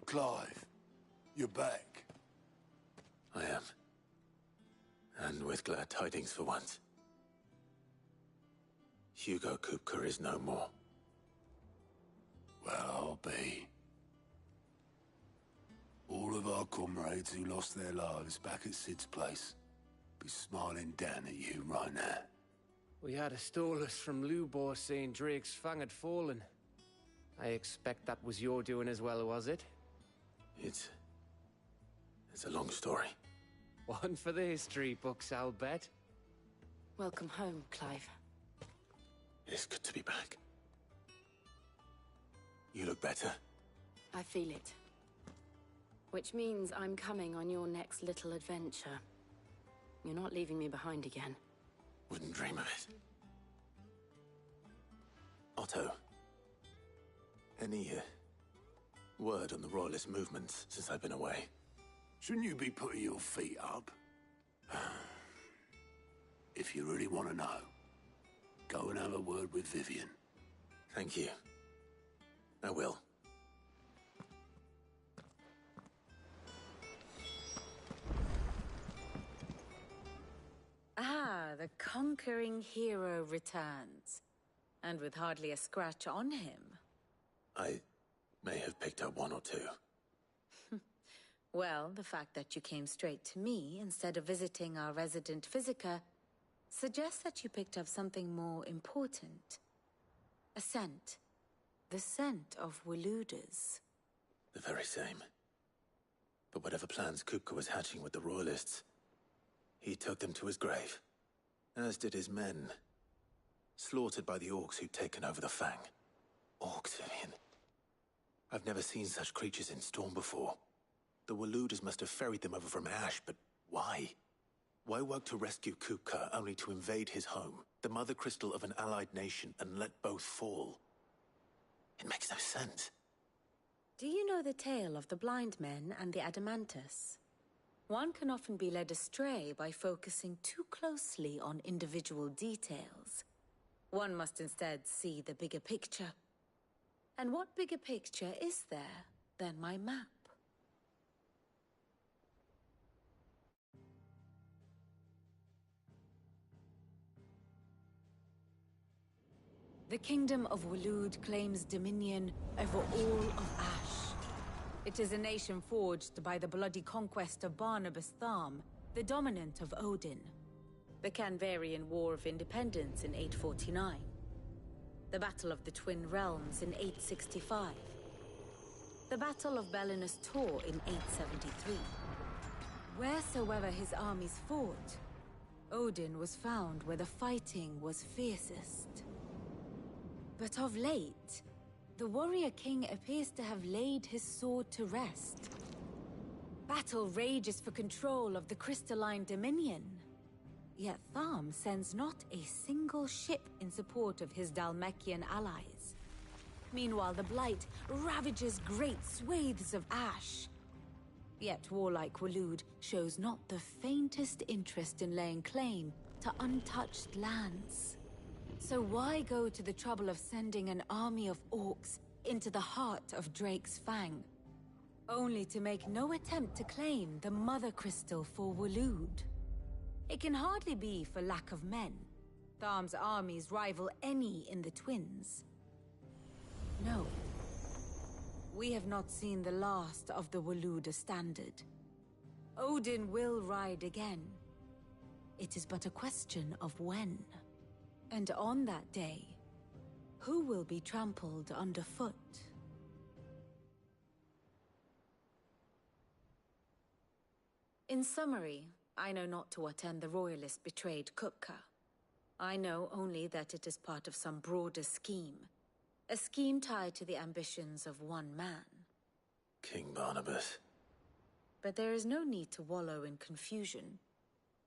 Clive, you're back. I am. And with glad tidings for once. Hugo Kupka is no more. Well, I'll be. All of our comrades who lost their lives back at Sid's place be smiling down at you right now. We had a stolus from Lubor saying Drake's fang had fallen. I expect that was your doing as well, was it? It's a long story. One for the history books, I'll bet. Welcome home, Clive. It's good to be back. You look better. I feel it. Which means I'm coming on your next little adventure. You're not leaving me behind again. Wouldn't dream of it. Otto. Any word on the Royalist movements since I've been away? Shouldn't you be putting your feet up? If you really want to know, go and have a word with Vivian. Thank you. I will. Ah, the conquering hero returns. And with hardly a scratch on him. I may have picked up one or two. Well, the fact that you came straight to me instead of visiting our resident physiker suggests that you picked up something more important. A scent. The scent of Waludas. The very same. But whatever plans Kupka was hatching with the Royalists, he took them to his grave. As did his men. Slaughtered by the orcs who'd taken over the Fang. Orcs, Vivian. I've never seen such creatures in Storm before. The Waludas must have ferried them over from Ash, but why? Why work to rescue Kupka only to invade his home, the mother crystal of an allied nation, and let both fall? It makes no sense. Do you know the tale of the blind men and the Adamantus? One can often be led astray by focusing too closely on individual details. One must instead see the bigger picture. And what bigger picture is there than my map? The Kingdom of Waloed claims dominion over all of Ash. It is a nation forged by the bloody conquest of Barnabas Tharm, the dominant of Odin. The Canvarian War of Independence in 849. The Battle of the Twin Realms in 865. The Battle of Belinus Tor in 873. Wheresoever his armies fought, Odin was found where the fighting was fiercest. But of late, the warrior king appears to have laid his sword to rest. Battle rages for control of the crystalline dominion. Yet Tharm sends not a single ship in support of his Dhalmekian allies. Meanwhile, the Blight ravages great swathes of Ash. Yet warlike Waloed shows not the faintest interest in laying claim to untouched lands. So why go to the trouble of sending an army of orcs into the heart of Drake's Fang, only to make no attempt to claim the Mother Crystal for Waloed? It can hardly be for lack of men. Tharm's armies rival any in the Twins. No. We have not seen the last of the Waluda standard. Odin will ride again. It is but a question of when. And on that day, who will be trampled underfoot? In summary, I know not to what end the Royalists betrayed Kupka. I know only that it is part of some broader scheme. A scheme tied to the ambitions of one man. King Barnabas. But there is no need to wallow in confusion.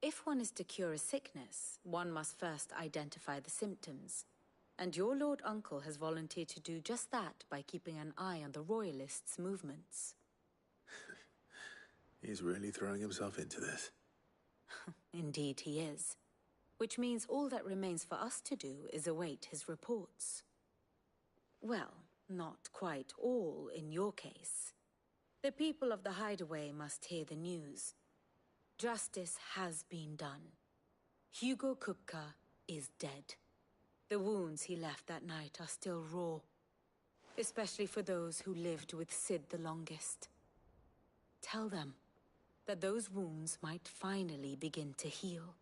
If one is to cure a sickness, one must first identify the symptoms. And your Lord Uncle has volunteered to do just that by keeping an eye on the Royalists' movements. He's really throwing himself into this. Indeed he is. Which means all that remains for us to do is await his reports. Well, not quite all in your case. The people of the Hideaway must hear the news. Justice has been done. Hugo Kupka is dead. The wounds he left that night are still raw, especially for those who lived with Sid the longest. Tell them that those wounds might finally begin to heal.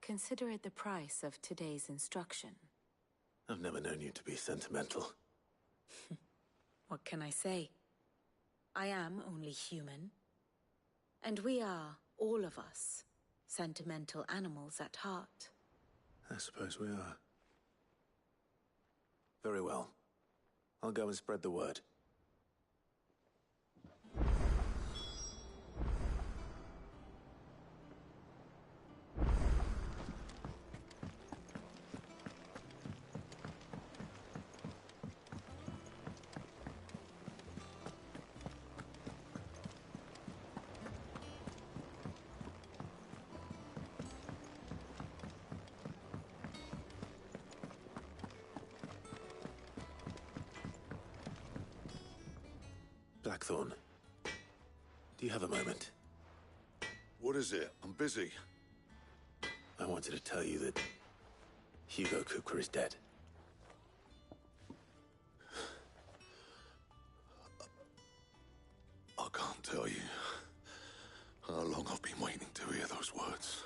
Consider it the price of today's instruction. I've never known you to be sentimental. What can I say? I am only human. And we are, all of us, sentimental animals at heart. I suppose we are. Very well. I'll go and spread the word. Blackthorn, do you have a moment? What is it? I'm busy. I wanted to tell you that Hugo Kupka is dead. I can't tell you how long I've been waiting to hear those words.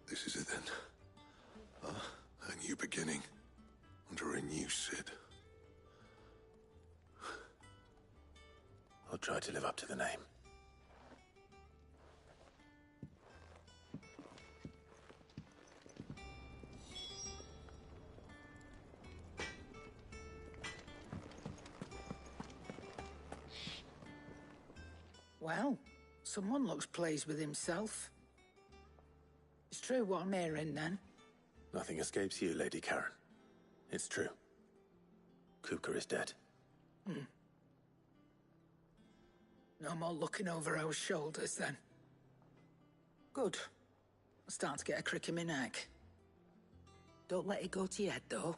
This is it then. A new beginning under a new Sid. I'll try to live up to the name. Well, someone looks pleased with himself. It's true what I'm hearing, then. Nothing escapes you, Lady Karen. It's true. Kupka is dead. No more looking over our shoulders, then. Good. I'm starting to get a crick in my neck. Don't let it go to your head, though.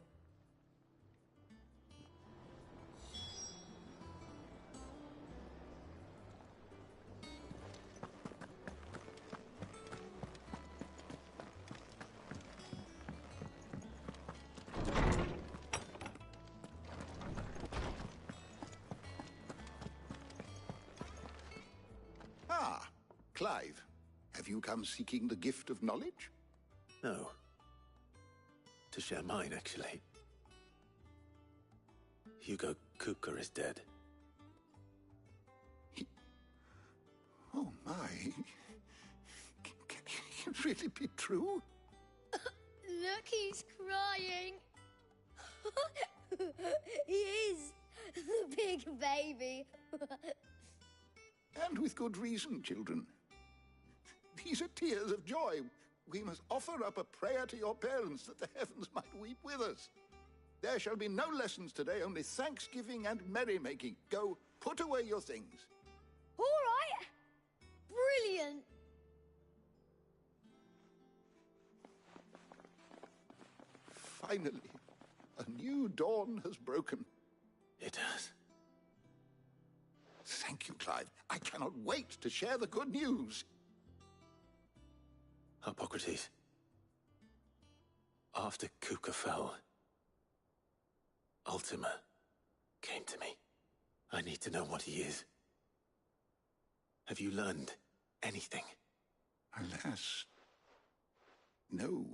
Ah, Clive. Have you come seeking the gift of knowledge? No. To share mine, actually. Hugo Kupka is dead. Oh, my. Can it really be true? Look, he's crying. He is. The big baby. And with good reason, children. These are tears of joy. We must offer up a prayer to your parents that the heavens might weep with us. There shall be no lessons today, only thanksgiving and merrymaking. Go, put away your things. All right. Brilliant. Finally, a new dawn has broken. It has. Thank you, Clive. I cannot wait to share the good news. Hippocrates. After Kupka fell, Ultima came to me. I need to know what he is. Have you learned anything? Alas, no.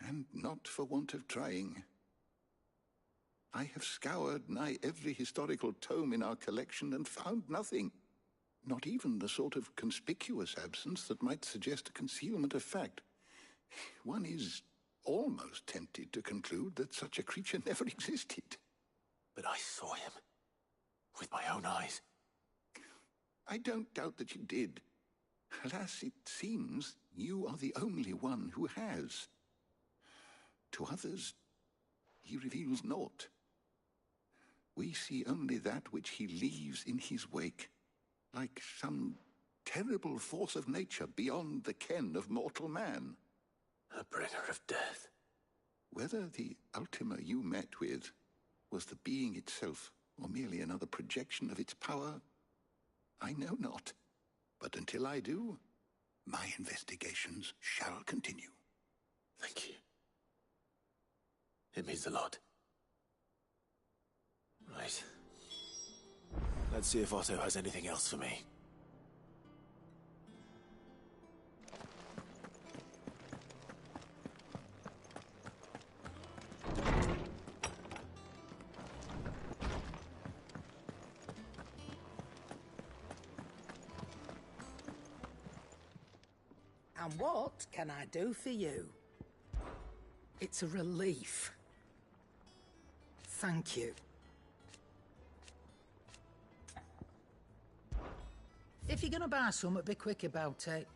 And not for want of trying. I have scoured nigh every historical tome in our collection and found nothing. Not even the sort of conspicuous absence that might suggest a concealment of fact. One is almost tempted to conclude that such a creature never existed. But I saw him. With my own eyes. I don't doubt that you did. Alas, it seems you are the only one who has. To others, he reveals naught. We see only that which he leaves in his wake, like some terrible force of nature beyond the ken of mortal man. A bringer of death. Whether the Ultima you met with was the being itself, or merely another projection of its power, I know not. But until I do, my investigations shall continue. Thank you. It means a lot. Right. Let's see if Otto has anything else for me. And what can I do for you? It's a relief. Thank you. If you're gonna buy something, be quick about it.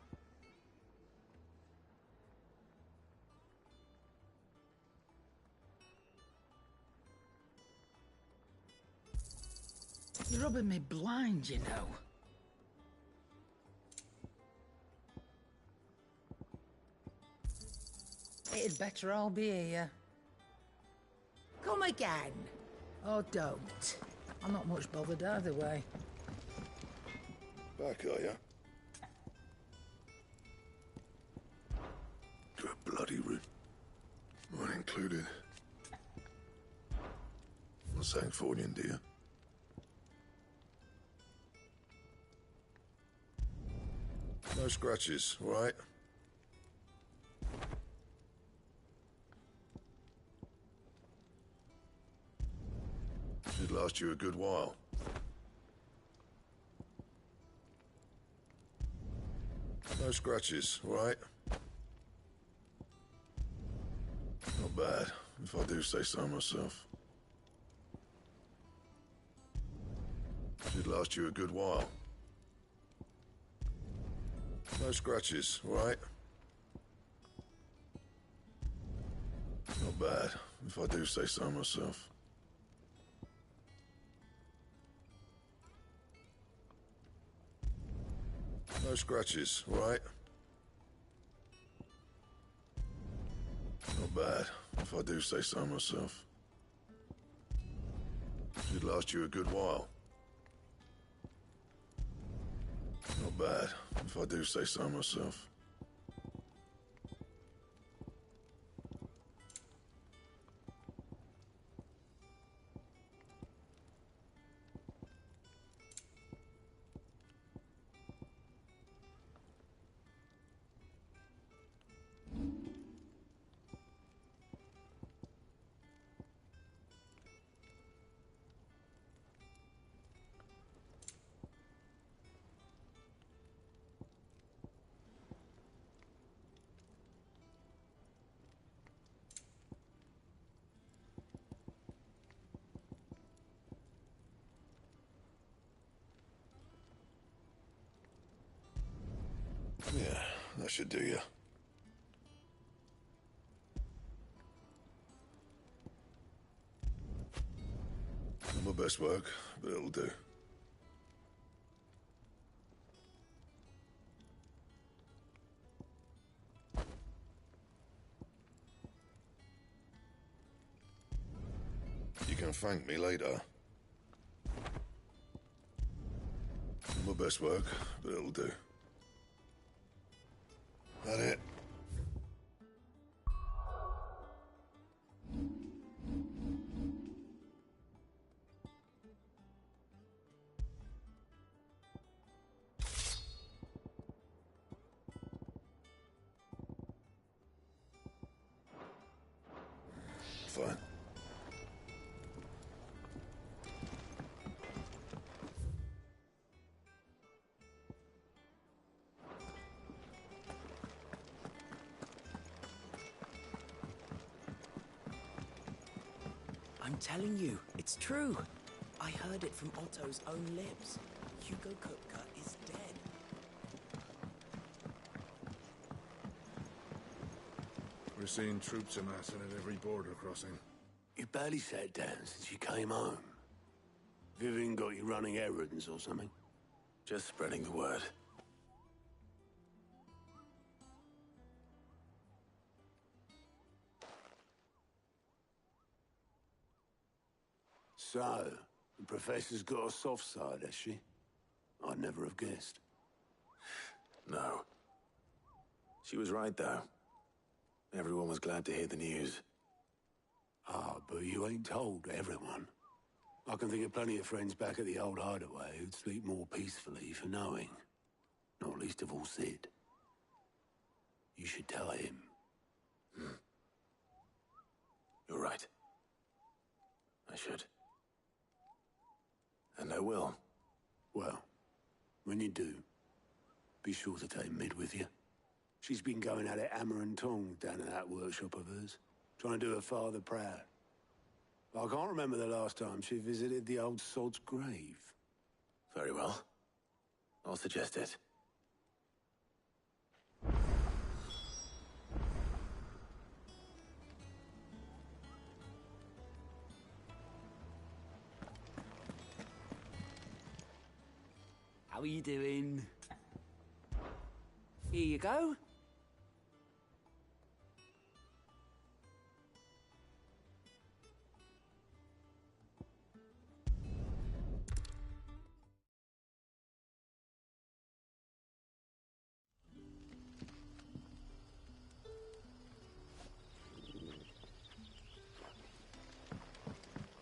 You're rubbing me blind, you know. It'd better all be here. Come again. Or don't. I'm not much bothered either way. Back, are ya? To a bloody root. Mine included. What's that for you, dear? No scratches, all right? Should last you a good while. No scratches, all right? Not bad, if I do say so myself. Should last you a good while. No scratches, all right? Not bad, if I do say so myself. No scratches, all right? Not bad, if I do say so myself. Should last you a good while. Not bad, if I do say so myself. Yeah, that should do you. Not my best work, but it'll do. You can thank me later. Not my best work, but it'll do. That it? Fine. I'm telling you, it's true. I heard it from Otto's own lips. Hugo Kupka is dead. We're seeing troops amassing at every border crossing. You barely sat down since you came home. Vivian got you running errands or something? Just spreading the word. So, The Professor's got a soft side, has she? I'd never have guessed. No. She was right, though. Everyone was glad to hear the news. Ah, but you ain't told everyone. I can think of plenty of friends back at the old hideaway who'd sleep more peacefully for knowing. Not least of all Sid. You should tell him. You're right. I should. And I will. Well, when you do, be sure to take Mid with you. She's been going at it hammer and tongs down at that workshop of hers, trying to do her father proud. I can't remember the last time she visited the old sod's grave. Very well. I'll suggest it. How are you doing? Here you go.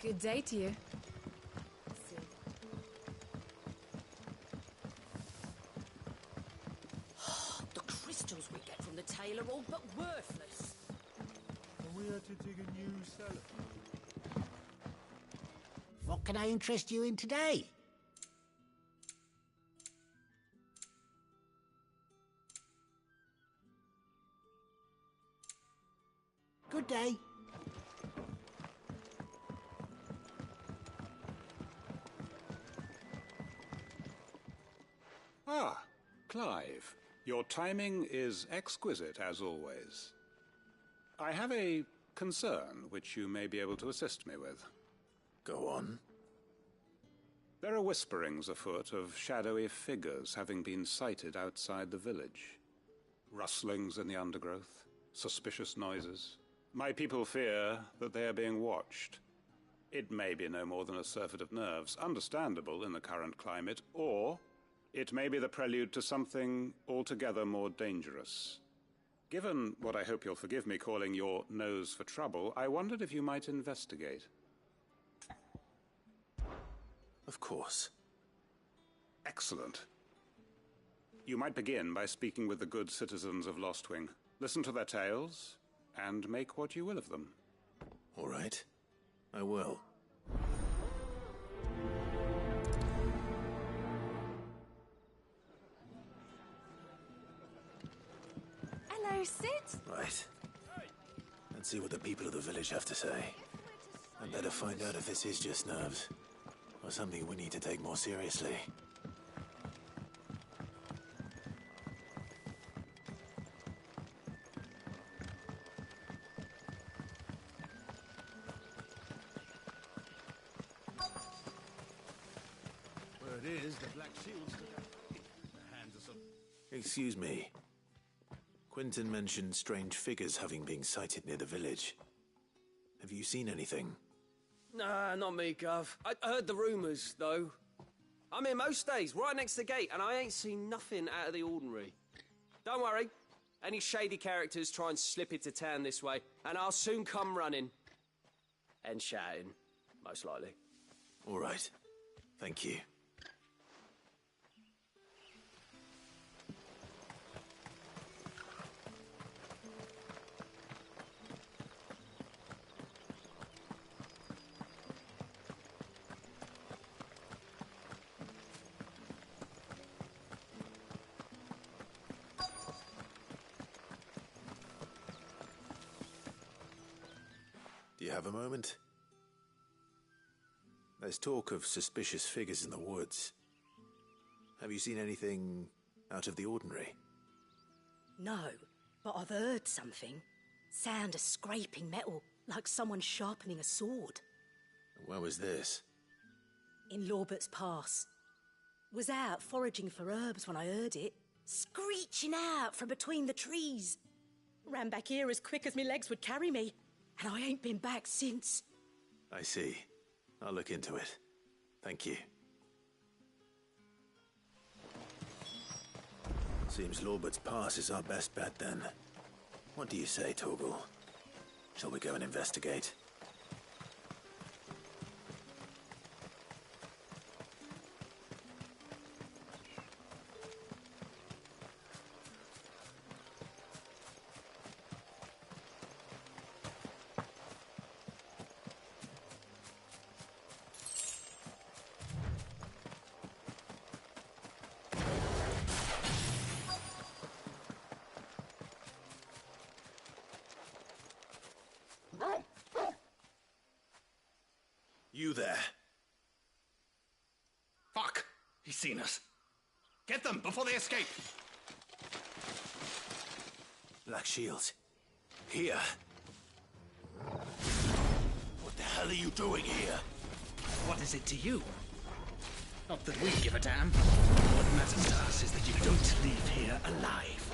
Good day to you. The crystals we get from the tailor are all but worthless. We had to dig a new cellar. What can I interest you in today? Good day. Ah, Clive. Your timing is exquisite, as always. I have a concern which you may be able to assist me with. Go on. There are whisperings afoot of shadowy figures having been sighted outside the village. Rustlings in the undergrowth, suspicious noises. My people fear that they are being watched. It may be no more than a surfeit of nerves, understandable in the current climate, or it may be the prelude to something altogether more dangerous. Given what I hope you'll forgive me calling your nose for trouble, I wondered if you might investigate. Of course. Excellent. You might begin by speaking with the good citizens of Lostwing. Listen to their tales, and make what you will of them. All right. I will. Hello, Sid. Right. Let's see what the people of the village have to say. I'd better find out if this is just nerves, or something we need to take more seriously. Word is, the Black Shields took the hands of some... Excuse me. Quentin mentioned strange figures having been sighted near the village. Have you seen anything? Nah, not me, Gov. I heard the rumours, though. I'm here most days, right next to the gate, and I ain't seen nothing out of the ordinary. Don't worry. Any shady characters try and slip into town this way, and I'll soon come running. And shouting, most likely. All right. Thank you. Do you have a moment? There's talk of suspicious figures in the woods. Have you seen anything out of the ordinary? No, but I've heard something. Sound of scraping metal, like someone sharpening a sword. Where was this? In Lorbert's Pass. Was out foraging for herbs when I heard it, screeching out from between the trees. Ran back here as quick as my legs would carry me, and I ain't been back since. I see. I'll look into it. Thank you. Seems Lorbert's Pass is our best bet then. What do you say, Torgal? Shall we go and investigate? You there. Fuck! He's seen us. Get them before they escape! Black Shields. Here. What the hell are you doing here? What is it to you? Not that we give a damn. What matters to us is that you don't leave here alive.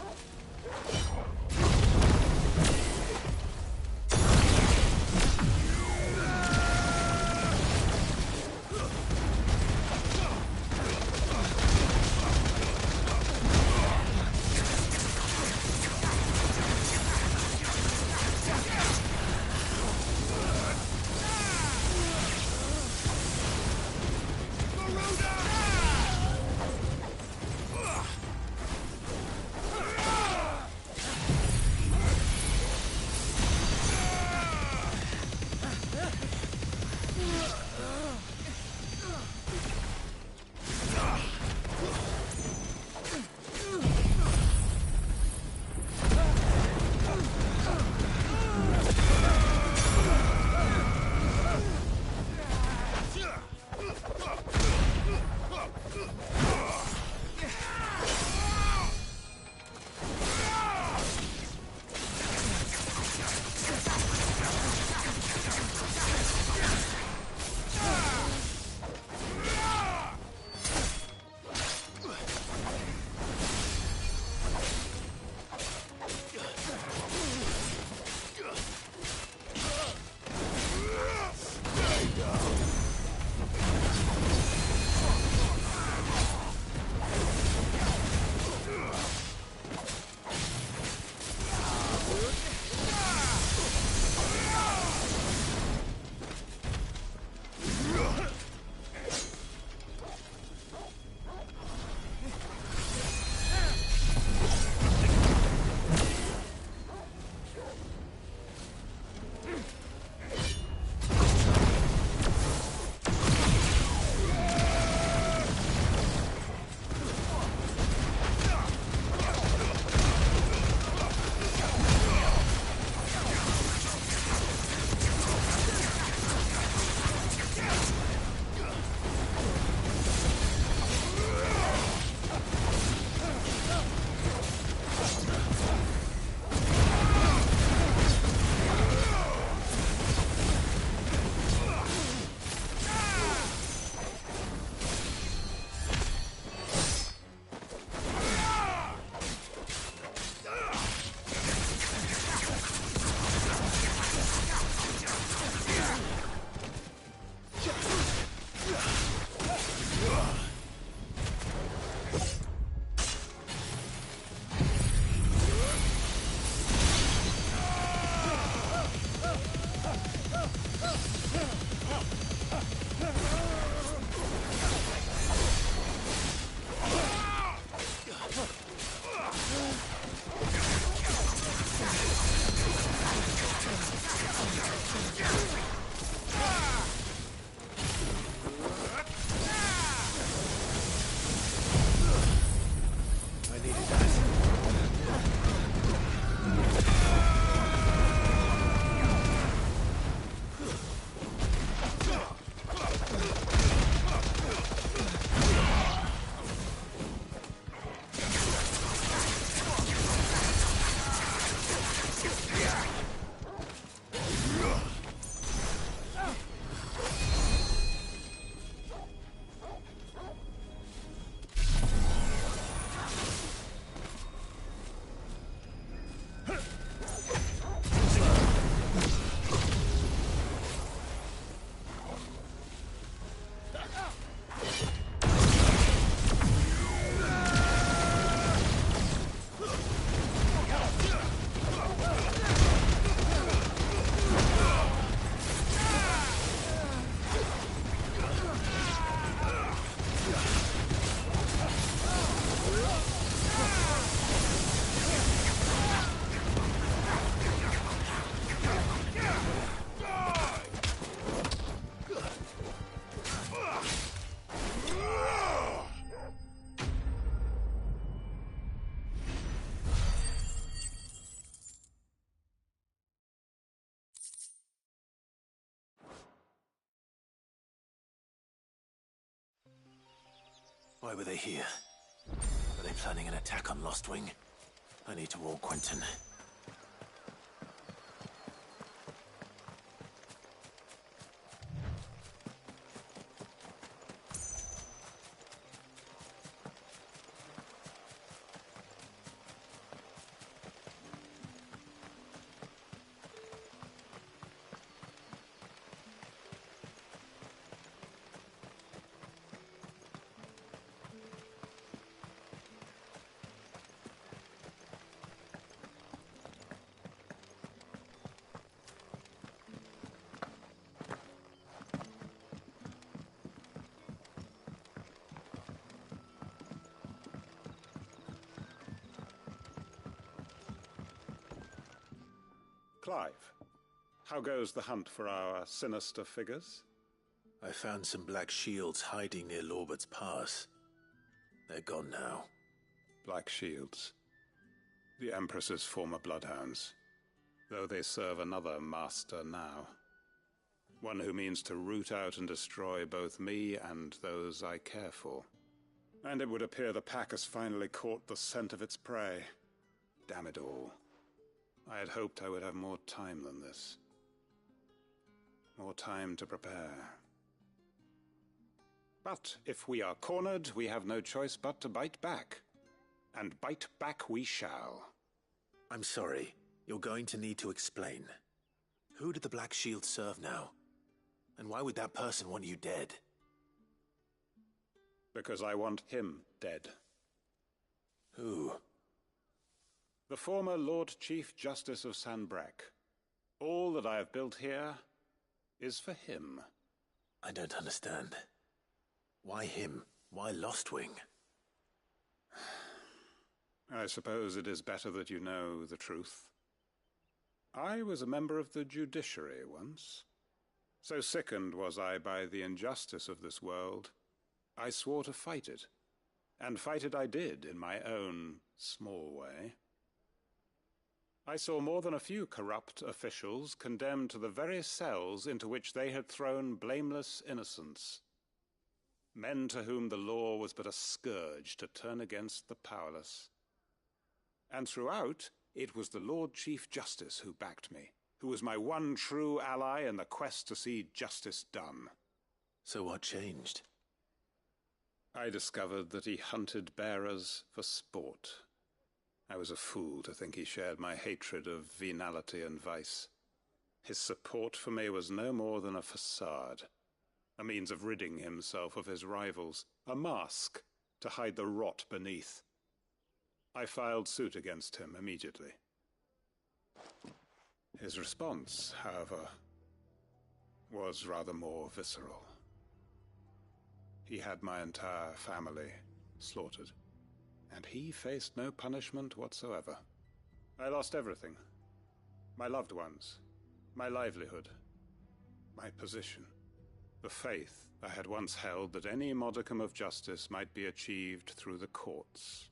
Why were they here? Are they planning an attack on Lostwing? I need to warn Quentin. Clive, how goes the hunt for our sinister figures? I found some black shields hiding near Lorbert's Pass. They're gone now. Black shields. The Empress's former bloodhounds. Though they serve another master now. One who means to root out and destroy both me and those I care for. And it would appear the pack has finally caught the scent of its prey. Damn it all. I had hoped I would have more time than this. More time to prepare. But if we are cornered, we have no choice but to bite back. And bite back we shall. I'm sorry. You're going to need to explain. Who did the Black Shield serve now? And why would that person want you dead? Because I want him dead. Who? The former Lord Chief Justice of Sanbreque. All that I have built here is for him. I don't understand. Why him? Why Lostwing? I suppose it is better that you know the truth. I was a member of the judiciary once. So sickened was I by the injustice of this world, I swore to fight it. And fight it I did in my own small way. I saw more than a few corrupt officials condemned to the very cells into which they had thrown blameless innocents. Men to whom the law was but a scourge to turn against the powerless. And throughout, it was the Lord Chief Justice who backed me, who was my one true ally in the quest to see justice done. So what changed? I discovered that he hunted bearers for sport. I was a fool to think he shared my hatred of venality and vice. His support for me was no more than a facade, a means of ridding himself of his rivals, a mask to hide the rot beneath. I filed suit against him immediately. His response, however, was rather more visceral. He had my entire family slaughtered, and he faced no punishment whatsoever. I lost everything. My loved ones, my livelihood, my position, the faith I had once held that any modicum of justice might be achieved through the courts.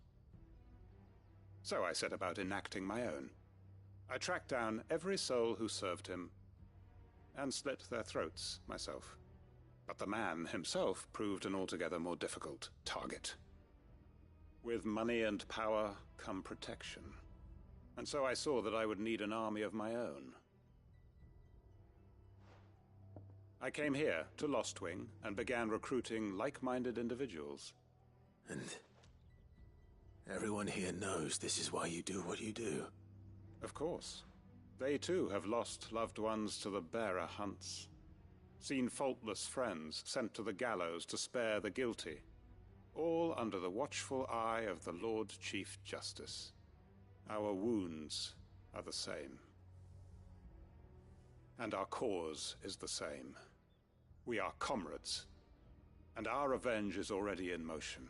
So I set about enacting my own. I tracked down every soul who served him, and slit their throats myself. But the man himself proved an altogether more difficult target. With money and power come protection, and so I saw that I would need an army of my own. I came here to Lostwing and began recruiting like-minded individuals. And everyone here knows this is why you do what you do. Of course. They too have lost loved ones to the bearer hunts. Seen faultless friends sent to the gallows to spare the guilty. All under the watchful eye of the Lord Chief Justice. Our wounds are the same. And our cause is the same. We are comrades. And our revenge is already in motion.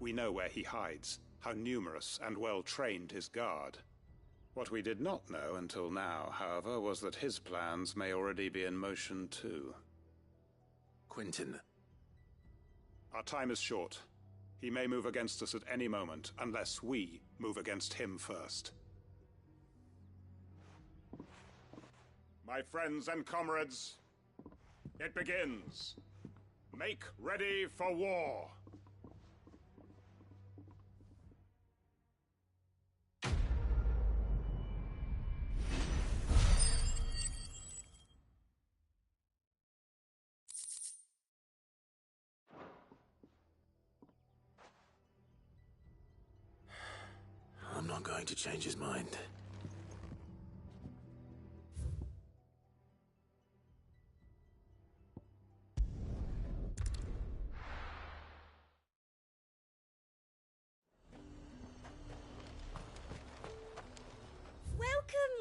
We know where he hides, how numerous and well-trained his guard. What we did not know until now, however, was that his plans may already be in motion too. Quentin. Our time is short. He may move against us at any moment, unless we move against him first. My friends and comrades, it begins. Make ready for war. going to change his mind.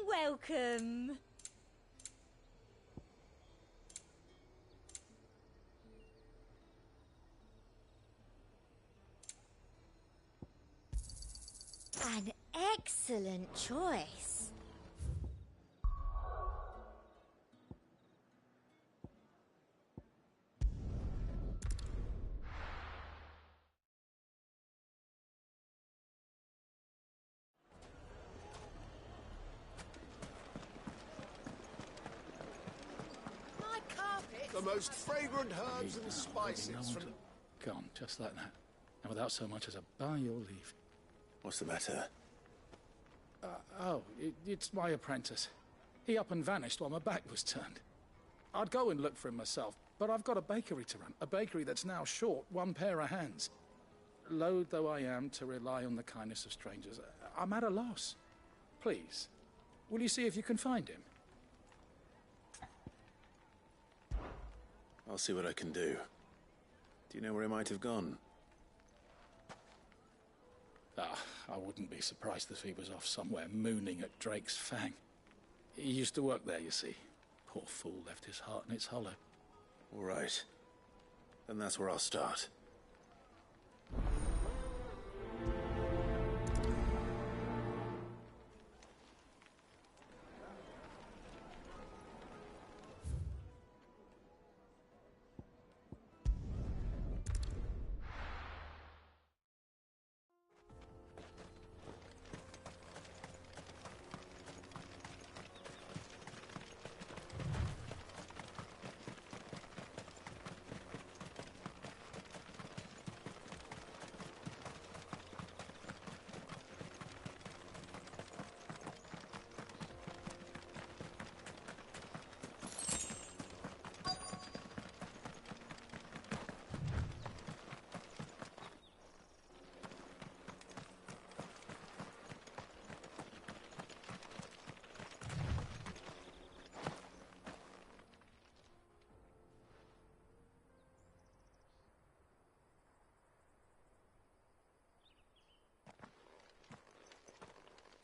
Welcome. An excellent choice. My carpet. The most fragrant herbs and spices from... Gone, just like that. And without so much as a by your leave. What's the matter? It's my apprentice. He up and vanished while my back was turned. I'd go and look for him myself, but I've got a bakery to run. A bakery that's now short one pair of hands. Loath though I am to rely on the kindness of strangers, I'm at a loss. Please, will you see if you can find him? I'll see what I can do. Do you know where he might have gone? I wouldn't be surprised if he was off somewhere mooning at Drake's Fang. He used to work there, you see. Poor fool left his heart in its hollow. All right. Then that's where I'll start.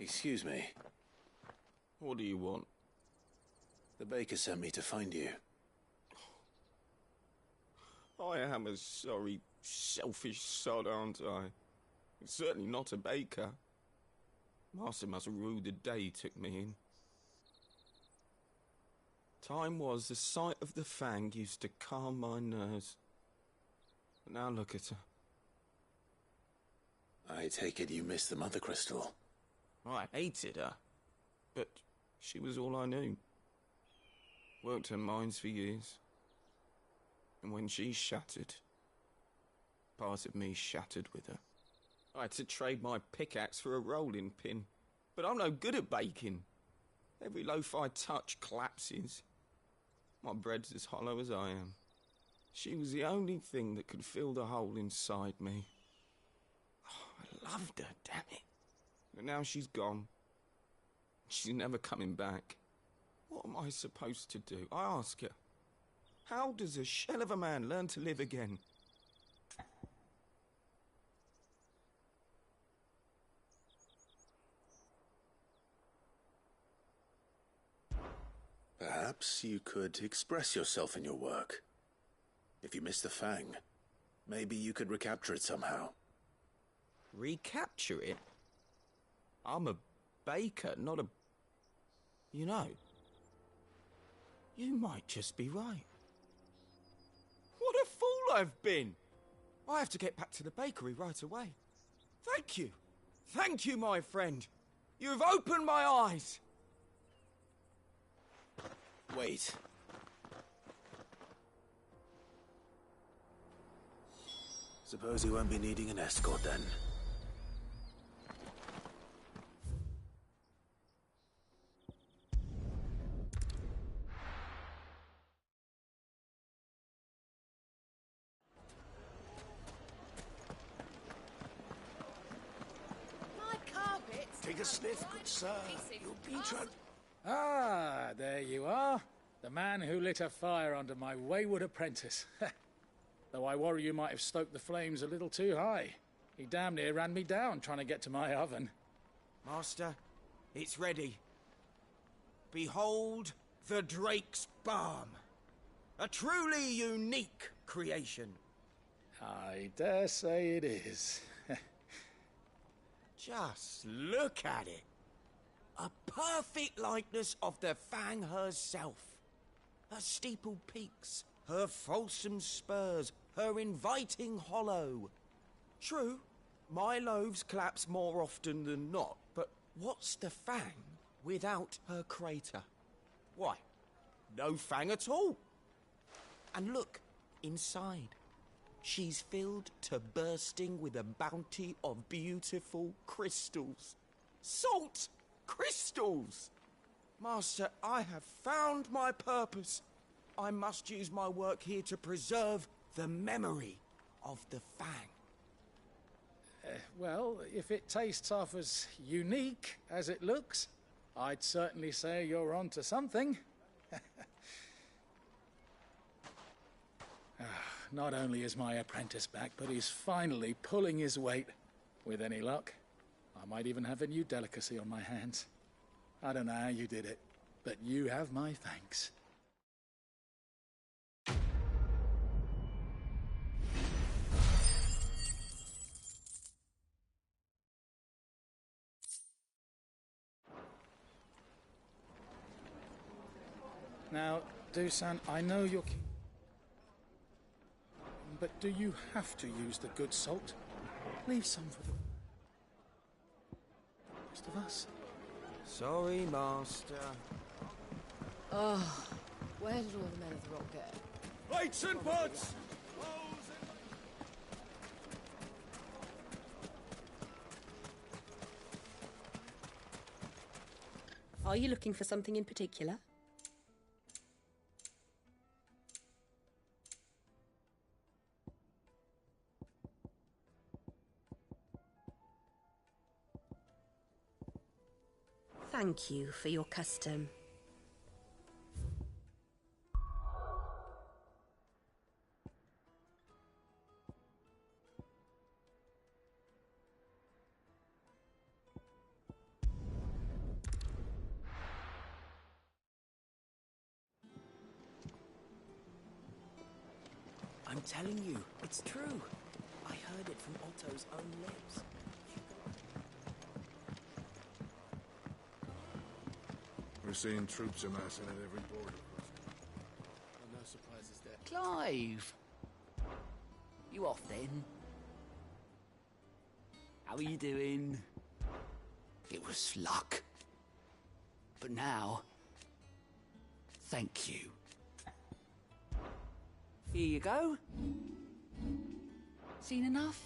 Excuse me. What do you want? The baker sent me to find you. I am a sorry, selfish sod, aren't I? Certainly not a baker. Master must rue the day he took me in. Time was the sight of the Fang used to calm my nerves. But now look at her. I take it you missed the Mother Crystal. I hated her, but she was all I knew. Worked her mines for years. And when she shattered, part of me shattered with her. I had to trade my pickaxe for a rolling pin, but I'm no good at baking. Every loaf I touch collapses. My bread's as hollow as I am. She was the only thing that could fill the hole inside me. Oh, I loved her, damn it. But now she's gone. She's never coming back. What am I supposed to do? I ask her. How does a shell of a man learn to live again? Perhaps you could express yourself in your work. If you miss the Fang, maybe you could recapture it somehow. Recapture it? I'm a baker, not a... You know, you might just be right. What a fool I've been! I have to get back to the bakery right away. Thank you. Thank you, my friend. You've opened my eyes. Wait. Suppose you won't be needing an escort then. Take a sniff, good sir. You'll be Ah, there you are. The man who lit a fire under my wayward apprentice. Though I worry you might have stoked the flames a little too high. He damn near ran me down trying to get to my oven. Master, it's ready. Behold the Drake's Balm. A truly unique creation. I dare say it is. Just look at it. A perfect likeness of the Fang herself. Her steepled peaks, her fulsome spurs, her inviting hollow. True, my loaves collapse more often than not, but what's the Fang without her crater? Why, no Fang at all. And look, inside. She's filled to bursting with a bounty of beautiful crystals. Salt crystals! Master, I have found my purpose. I must use my work here to preserve the memory of the Fang. Well, if it tastes half as unique as it looks, I'd certainly say you're onto something. Not only is my apprentice back, but he's finally pulling his weight. With any luck, I might even have a new delicacy on my hands. I don't know how you did it, but you have my thanks. Now, Dusan, I know you're... But do you have to use the good salt? Leave some for the rest of us. Sorry, Master. Oh, where did all the men of the rock go? Lights and buds! Are you looking for something in particular? Thank you for your custom. I'm telling you, it's true. I heard it from Otto's own lips. We're seeing troops amassing at every border crossing. No surprises there. Clive! You off then? How are you doing? It was luck. But now, thank you. Here you go. Seen enough?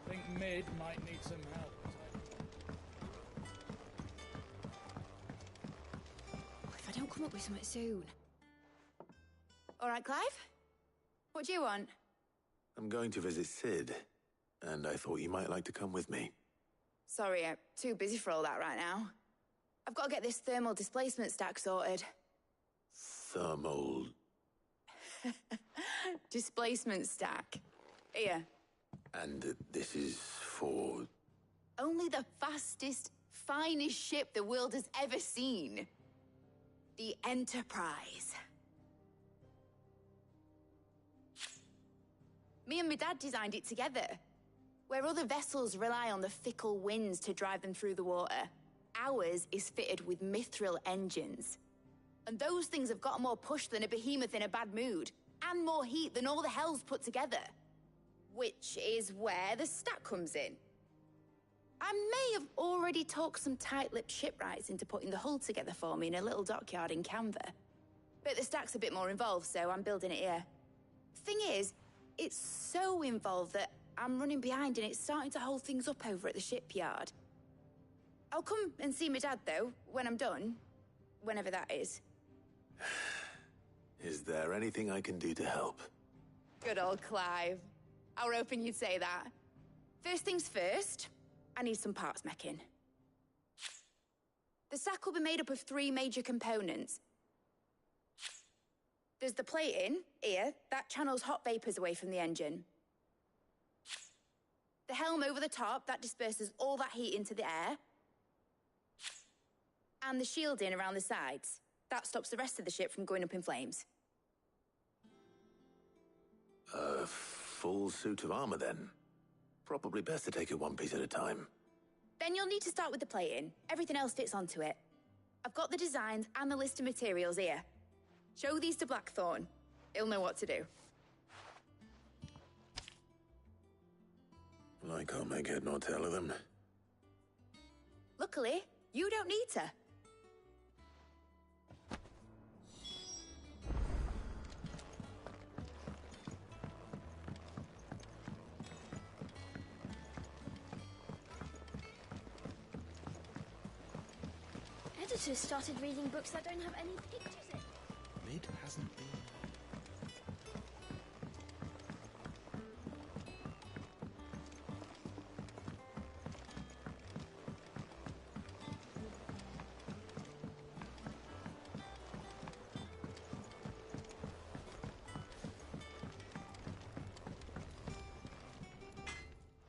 I think Mid might need some help. If I don't come up with something soon. All right, Clive? What do you want? I'm going to visit Sid, and I thought you might like to come with me. Sorry, I'm too busy for all that right now. I've got to get this thermal displacement stack sorted. Thermal... Displacement stack. Here. And this is for... Only the fastest, finest ship the world has ever seen. The Enterprise. Me and my dad designed it together. Where other vessels rely on the fickle winds to drive them through the water, ours is fitted with mithril engines. And those things have got more push than a behemoth in a bad mood, and more heat than all the hells put together. Which is where the stack comes in. I may have already talked some tight-lipped shipwrights into putting the hull together for me in a little dockyard in Canva. But the stack's a bit more involved, so I'm building it here. Thing is, It's so involved that I'm running behind and it's starting to hold things up over at the shipyard. I'll come and see my dad, though, when I'm done. Whenever that is. Is there anything I can do to help? Good old Clive. I were hoping you'd say that. First things first, I need some parts meching. The sack will be made up of 3 major components. There's the plating, here, that channels hot vapors away from the engine. The helm over the top, that disperses all that heat into the air. And the shielding around the sides. That stops the rest of the ship from going up in flames. A full suit of armor, then. Probably best to take it one piece at a time. Then you'll need to start with the plating. Everything else fits onto it. I've got the designs and the list of materials here. Show these to Blackthorn. He'll know what to do. I can't make head nor tail of them. Luckily, you don't need to. Editors started reading books that don't have any pictures in. Mid hasn't been.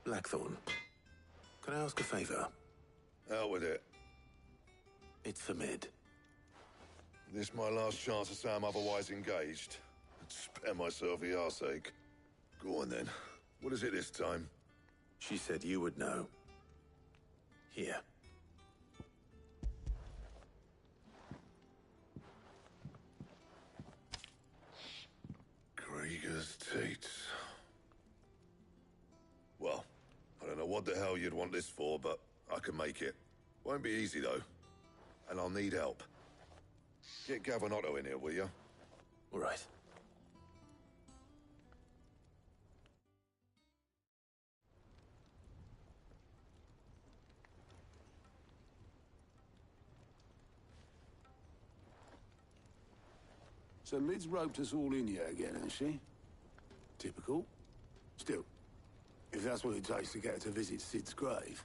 Blackthorn, can I ask a favor? Out with it. It's for Mid. This my last chance to say I'm otherwise engaged. Spare myself the arseache. Go on then. What is it this time? She said you would know. Here. Krieger's teats. Well, I don't know what the hell you'd want this for, but I can make it. Won't be easy, though. And I'll need help. Get Gavinotto in here, will you? All right. So Mid's roped us all in here again, has she? Typical. Still, if that's what it takes to get her to visit Sid's grave,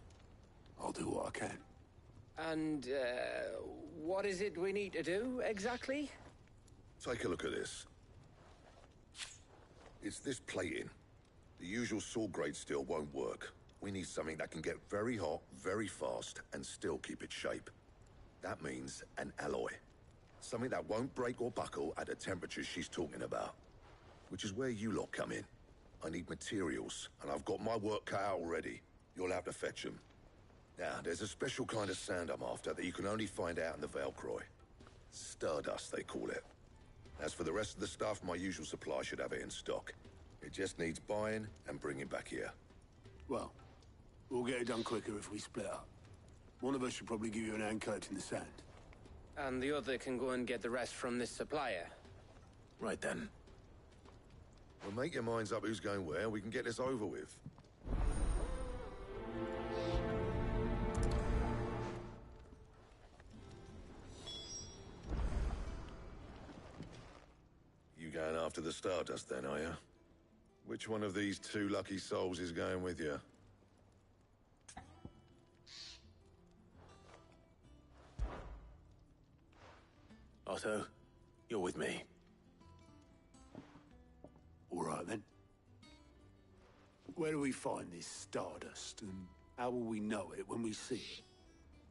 I'll do what I can. And, what is it we need to do, exactly? Take a look at this. It's this plating. The usual saw grade steel won't work. We need something that can get very hot, very fast, and still keep its shape. That means an alloy. Something that won't break or buckle at the temperatures she's talking about. Which is where you lot come in. I need materials, and I've got my work cut out already. You'll have to fetch them. Now, there's a special kind of sand I'm after that you can only find out in the Valcroy. Stardust, they call it. As for the rest of the stuff, my usual supply should have it in stock. It just needs buying and bringing back here. Well, we'll get it done quicker if we split up. One of us should probably give you an hand coat in the sand. And the other can go and get the rest from this supplier. Right then. Well, make your minds up who's going where, we can get this over with. You going after the Stardust then, are you? Which one of these 2 lucky souls is going with you? Otto, you're with me. All right, then. Where do we find this Stardust, and how will we know it when we see it?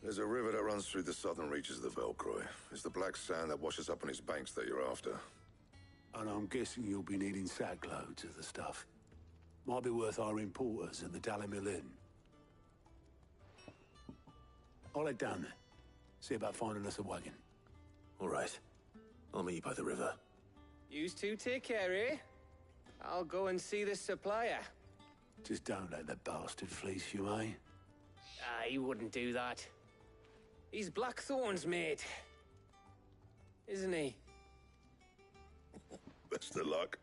There's a river that runs through the southern reaches of the Valcroy. It's the black sand that washes up on its banks that you're after. And I'm guessing you'll be needing sack loads of the stuff. Might be worth our importers at the Dalimil Inn. I'll head down there. See about finding us a wagon. All right. I'll meet you by the river. Yous two take care, eh? I'll go and see this supplier. Just don't let the bastard fleece you, eh? He wouldn't do that. He's Blackthorn's mate. Isn't he? Best of luck.